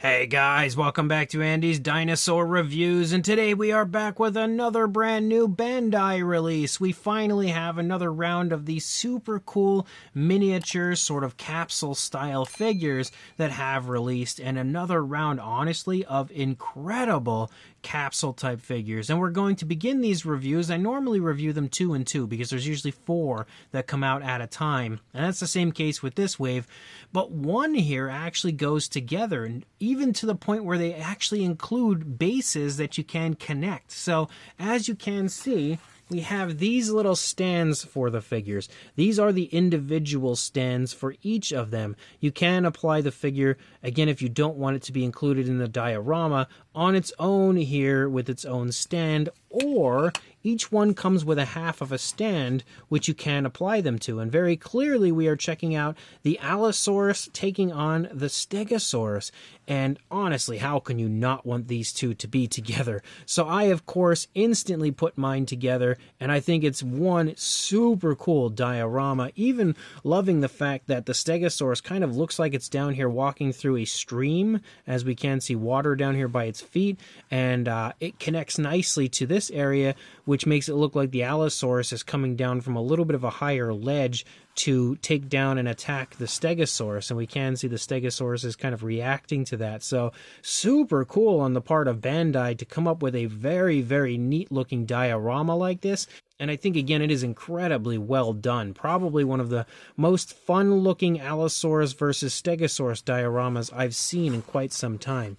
Hey guys, welcome back to Andy's Dinosaur Reviews, and today we are back with another brand new Bandai release. We finally have another round of these super cool miniature sort of capsule style figures that have released, and another round, honestly, of incredible capsule type figures. And we're going to begin these reviews. I normally review them 2 and 2 because there's usually 4 that come out at a time, and that's the same case with this wave, but one here actually goes together, and even to the point where they actually include bases that you can connect. So as you can see, we have these little stands for the figures. These are the individual stands for each of them. You can apply the figure, again, if you don't want it to be included in the diorama, on its own here with its own stand, or each one comes with a half of a stand which you can apply them to. And very clearly we are checking out the Allosaurus taking on the Stegosaurus. And honestly, how can you not want these two to be together? So I, of course, instantly put mine together, and I think it's one super cool diorama. Even loving the fact that the Stegosaurus kind of looks like it's down here walking through a stream, as we can see water down here by its feet, and it connects nicely to this area, which makes it look like the Allosaurus is coming down from a little bit of a higher ledge to take down and attack the Stegosaurus, and we can see the Stegosaurus is kind of reacting to that. So super cool on the part of Bandai to come up with a very, very neat looking diorama like this. And I think, again, it is incredibly well done. Probably one of the most fun looking Allosaurus versus Stegosaurus dioramas I've seen in quite some time.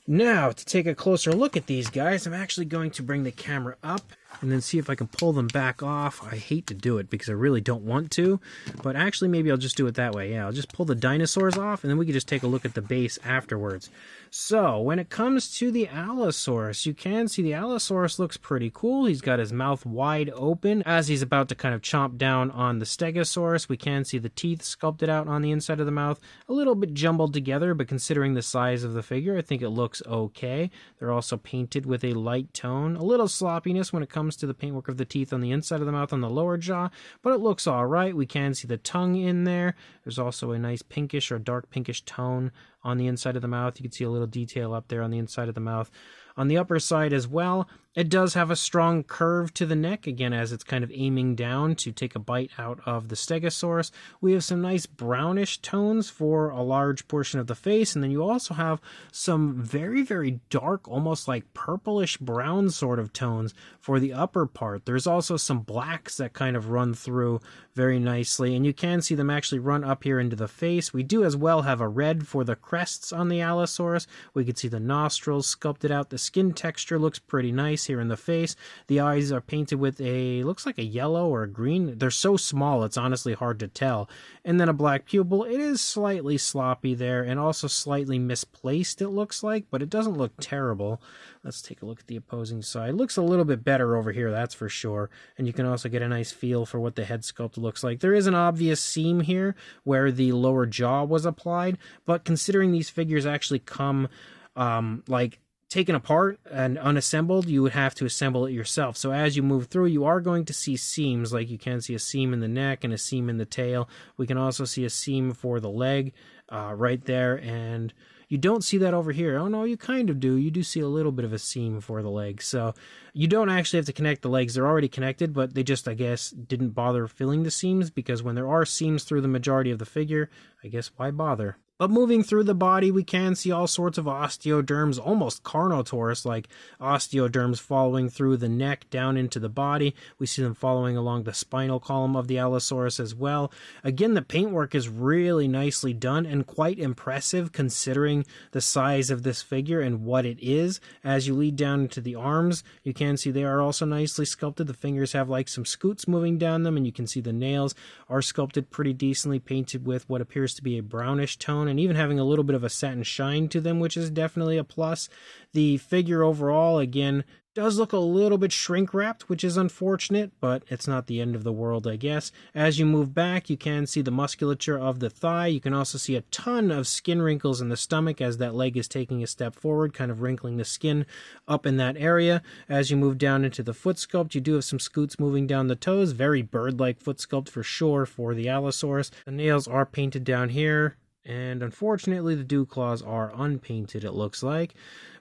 Now, to take a closer look at these guys, I'm actually going to bring the camera up and then see if I can pull them back off. I hate to do it because I really don't want to, but actually maybe I'll just do it that way. Yeah, I'll just pull the dinosaurs off and then we can just take a look at the base afterwards. So, when it comes to the Allosaurus, you can see the Allosaurus looks pretty cool. He's got his mouth wide open as he's about to kind of chomp down on the Stegosaurus. We can see the teeth sculpted out on the inside of the mouth. A little bit jumbled together, but considering the size of the figure, I think it looks okay. They're also painted with a light tone. A little sloppiness when it comes to the paintwork of the teeth on the inside of the mouth on the lower jaw, but it looks all right. We can see the tongue in there. There's also a nice pinkish or dark pinkish tone on the inside of the mouth. You can see a little detail up there on the inside of the mouth. On the upper side as well, it does have a strong curve to the neck, again, as it's kind of aiming down to take a bite out of the Stegosaurus. We have some nice brownish tones for a large portion of the face, and then you also have some very, very dark, almost like purplish brown sort of tones for the upper part. There's also some blacks that kind of run through very nicely, and you can see them actually run up here into the face. We do as well have a red for the crests on the Allosaurus. We can see the nostrils sculpted out. The skin texture looks pretty nice here in the face. The eyes are painted with looks like a yellow or a green. They're so small, it's honestly hard to tell. And then a black pupil. It is slightly sloppy there and also slightly misplaced, it looks like, but it doesn't look terrible. Let's take a look at the opposing side. It looks a little bit better over here, that's for sure. And you can also get a nice feel for what the head sculpt looks like. There is an obvious seam here where the lower jaw was applied, but considering these figures actually come like taken apart and unassembled, you would have to assemble it yourself. So as you move through, you are going to see seams, like you can see a seam in the neck and a seam in the tail. We can also see a seam for the leg right there, and you don't see that over here. Oh no, you kind of do. You do see a little bit of a seam for the legs. So you don't actually have to connect the legs. They're already connected, but they just, I guess, didn't bother filling the seams, because when there are seams through the majority of the figure, I guess why bother? But moving through the body, we can see all sorts of osteoderms, almost Carnotaurus-like osteoderms following through the neck down into the body. We see them following along the spinal column of the Allosaurus as well. Again, the paintwork is really nicely done and quite impressive considering the size of this figure and what it is. As you lead down into the arms, you can see they are also nicely sculpted. The fingers have like some scoots moving down them, and you can see the nails are sculpted pretty decently, painted with what appears to be a brownish tone, and even having a little bit of a satin shine to them, which is definitely a plus. The figure overall, again, does look a little bit shrink wrapped, which is unfortunate, but it's not the end of the world, I guess. As you move back, you can see the musculature of the thigh. You can also see a ton of skin wrinkles in the stomach as that leg is taking a step forward, kind of wrinkling the skin up in that area. As you move down into the foot sculpt, you do have some scoots moving down the toes. Very bird-like foot sculpt for sure for the Allosaurus. The nails are painted down here, And unfortunately, the dew claws are unpainted, it looks like.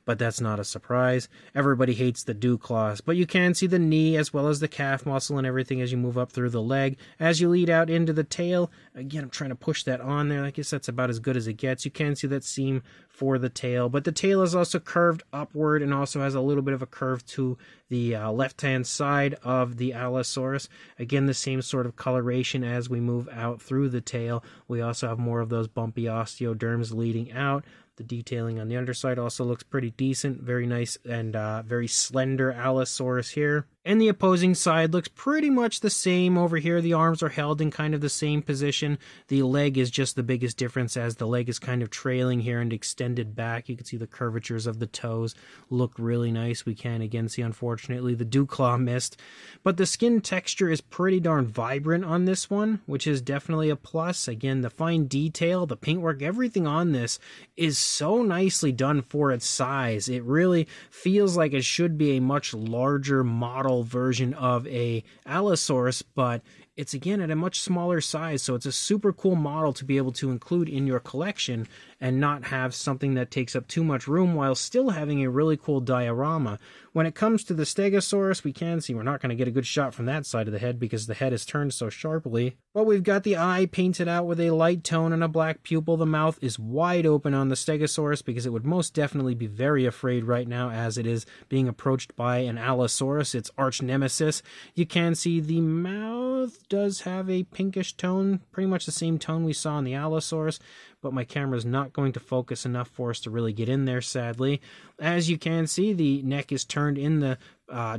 But that's not a surprise. Everybody hates the dew claws. But you can see the knee as well as the calf muscle and everything as you move up through the leg. As you lead out into the tail, again, I'm trying to push that on there. I guess that's about as good as it gets. You can see that seam for the tail. But the tail is also curved upward and also has a little bit of a curve to the left-hand side of the Allosaurus. Again, the same sort of coloration as we move out through the tail. We also have more of those bumpy osteoderms leading out. The detailing on the underside also looks pretty decent. Very nice and very slender Allosaurus here. And the opposing side looks pretty much the same over here. The arms are held in kind of the same position. The leg is just the biggest difference as the leg is kind of trailing here and extended back. You can see the curvatures of the toes look really nice. We can again see, unfortunately, the dew claw missed. But the skin texture is pretty darn vibrant on this one, which is definitely a plus. Again, the fine detail, the paintwork, everything on this is so nicely done for its size. It really feels like it should be a much larger model version of a Allosaurus, but it's again at a much smaller size, so it's a super cool model to be able to include in your collection and not have something that takes up too much room while still having a really cool diorama. When it comes to the Stegosaurus, we can see we're not going to get a good shot from that side of the head because the head is turned so sharply, but we've got the eye painted out with a light tone and a black pupil. The mouth is wide open on the Stegosaurus because it would most definitely be very afraid right now as it is being approached by an Allosaurus, its arch nemesis. You can see the mouth does have a pinkish tone, pretty much the same tone we saw in the Allosaurus, but my camera is not going to focus enough for us to really get in there, sadly. As you can see, the neck is turned in the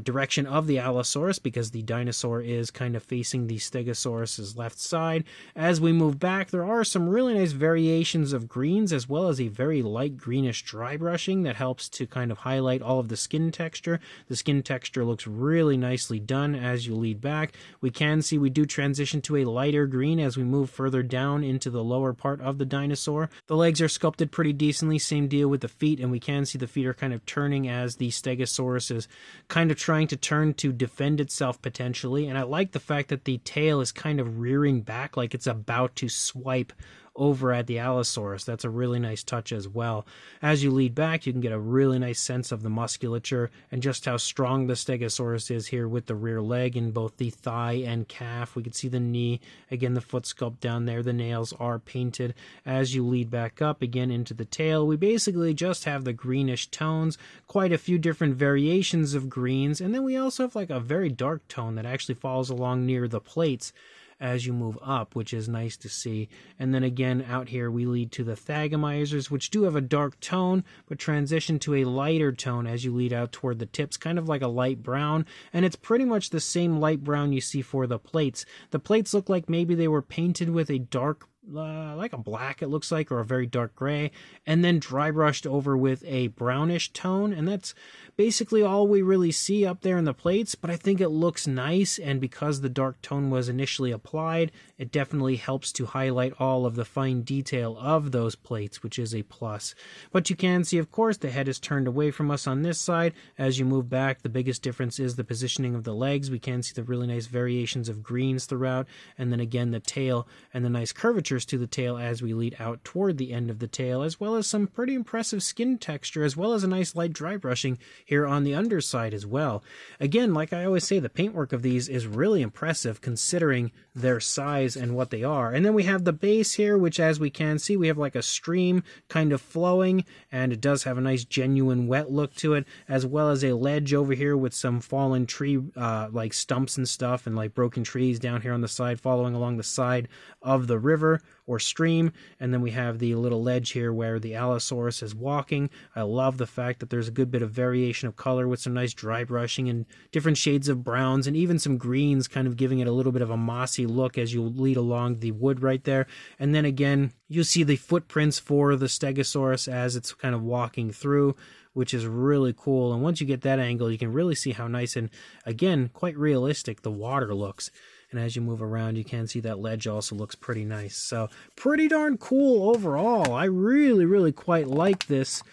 direction of the Allosaurus because the dinosaur is kind of facing the Stegosaurus's left side. As we move back, there are some really nice variations of greens as well as a very light greenish dry brushing that helps to kind of highlight all of the skin texture. The skin texture looks really nicely done as you lead back. We can see we do transition to a lighter green as we move further down into the lower part of the dinosaur. The legs are sculpted pretty decently, same deal with the feet, and we can see the feet are kind of turning as the Stegosaurus is kind of trying to turn to defend itself potentially. And I like the fact that the tail is kind of rearing back like it's about to swipe over at the Allosaurus. That's a really nice touch as well. As you lead back, you can get a really nice sense of the musculature and just how strong the Stegosaurus is here with the rear leg in both the thigh and calf. We can see the knee, again the foot sculpt down there, the nails are painted. As you lead back up again into the tail, we basically just have the greenish tones, quite a few different variations of greens, and then we also have like a very dark tone that actually falls along near the plates as you move up, which is nice to see. And then again out here we lead to the thagomizers, which do have a dark tone but transition to a lighter tone as you lead out toward the tips, kind of like a light brown, and it's pretty much the same light brown you see for the plates. The plates look like maybe they were painted with a dark like a black, it looks like, or a very dark gray, and then dry brushed over with a brownish tone, and that's basically all we really see up there in the plates. But I think it looks nice, and because the dark tone was initially applied, it definitely helps to highlight all of the fine detail of those plates, which is a plus. But you can see, of course, the head is turned away from us on this side. As you move back, the biggest difference is the positioning of the legs. We can see the really nice variations of greens throughout, and then again the tail and the nice curvature to the tail as we lead out toward the end of the tail, as well as some pretty impressive skin texture, as well as a nice light dry brushing here on the underside as well. Again, like I always say, the paintwork of these is really impressive considering their size and what they are. And then we have the base here, which as we can see, we have like a stream kind of flowing, and it does have a nice genuine wet look to it, as well as a ledge over here with some fallen tree like stumps and stuff, and like broken trees down here on the side following along the side of the river or stream. And then we have the little ledge here where the Allosaurus is walking. I love the fact that there's a good bit of variation of color with some nice dry brushing and different shades of browns and even some greens, kind of giving it a little bit of a mossy look as you lead along the wood right there. And then again, you see the footprints for the Stegosaurus as it's kind of walking through, which is really cool. And once you get that angle, you can really see how nice and, again, quite realistic the water looks. And as you move around, you can see that ledge also looks pretty nice. So pretty darn cool overall. I really quite like this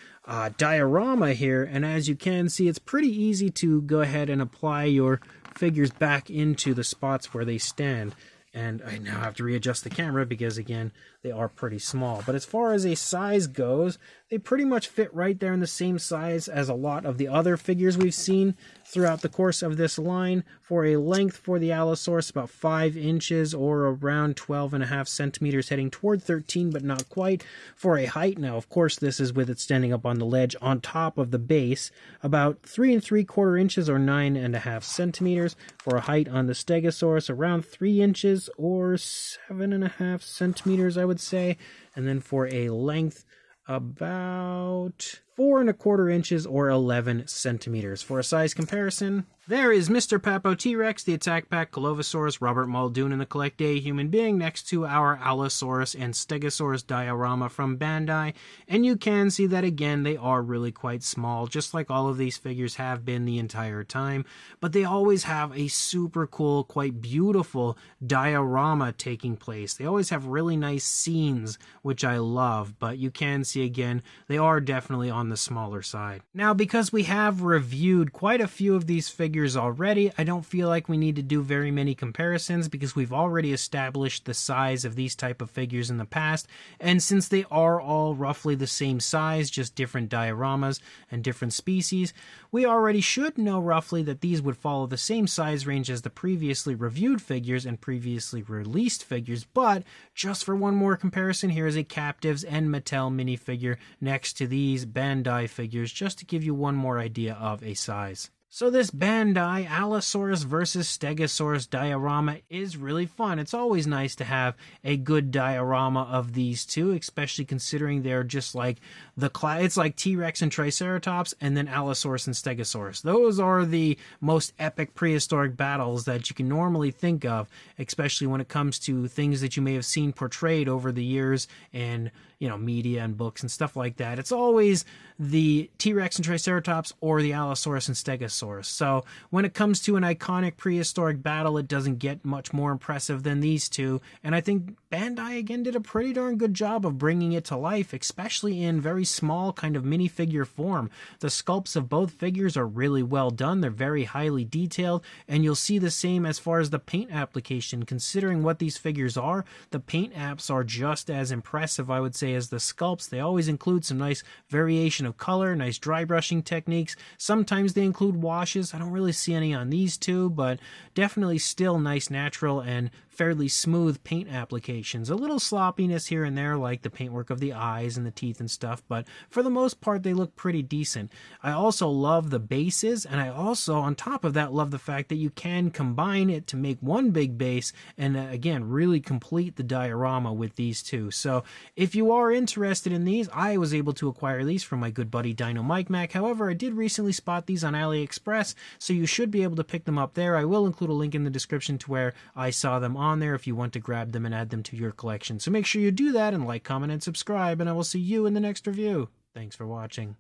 diorama here. And as you can see, it's pretty easy to go ahead and apply your figures back into the spots where they stand. And I now have to readjust the camera because, again, they are pretty small. But as far as a size goes, they pretty much fit right there in the same size as a lot of the other figures we've seen throughout the course of this line. For a length for the Allosaurus, about 5 inches or around 12.5 centimeters, heading toward 13, but not quite. For a height, now, of course, this is with it standing up on the ledge on top of the base, about 3 3/4 inches or 9.5 centimeters. For a height on the Stegosaurus, around 3 inches or 7.5 centimeters, I would say. And then for a length, about 4 1/4 inches or 11 centimeters. For a size comparison, there is Mr. Papo T-Rex, the Attack Pack, Allosaurus, Robert Muldoon, and the Collect Day Human Being next to our Allosaurus and Stegosaurus diorama from Bandai. And you can see that, again, they are really quite small, just like all of these figures have been the entire time. But they always have a super cool, quite beautiful diorama taking place. They always have really nice scenes, which I love. But you can see, again, they are definitely on the smaller side. Now, because we have reviewed quite a few of these figures already, I don't feel like we need to do very many comparisons because we've already established the size of these type of figures in the past, and since they are all roughly the same size, just different dioramas and different species, we already should know roughly that these would follow the same size range as the previously reviewed figures and previously released figures. But just for one more comparison, here is a Captives and Mattel minifigure next to these Bandai figures, just to give you one more idea of a size. So this Bandai Allosaurus versus Stegosaurus diorama is really fun. It's always nice to have a good diorama of these two, especially considering they're just like it's like T-Rex and Triceratops and then Allosaurus and Stegosaurus. Those are the most epic prehistoric battles that you can normally think of, especially when it comes to things that you may have seen portrayed over the years in, media and books and stuff like that. It's always the T-Rex and Triceratops or the Allosaurus and Stegosaurus. So when it comes to an iconic prehistoric battle, it doesn't get much more impressive than these two. And I think Bandai again did a pretty darn good job of bringing it to life, especially in very small kind of minifigure form. The sculpts of both figures are really well done. They're very highly detailed, and you'll see the same as far as the paint application. Considering what these figures are, the paint apps are just as impressive, I would say, as the sculpts. They always include some nice variation of color, nice dry brushing techniques. Sometimes they include washes. I don't really see any on these two, but definitely still nice natural and fairly smooth paint applications. A little sloppiness here and there, like the paintwork of the eyes and the teeth and stuff, but for the most part they look pretty decent. I also love the bases, and I also, on top of that, love the fact that you can combine it to make one big base and again really complete the diorama with these two. So if you are interested in these, I was able to acquire these from my good buddy Dino Mike Mac. However, I did recently spot these on AliExpress, so you should be able to pick them up there. I will include a link in the description to where I saw them on there if you want to grab them and add them to your collection. So make sure you do that and like, comment, and subscribe, and I will see you in the next review. Thanks for watching.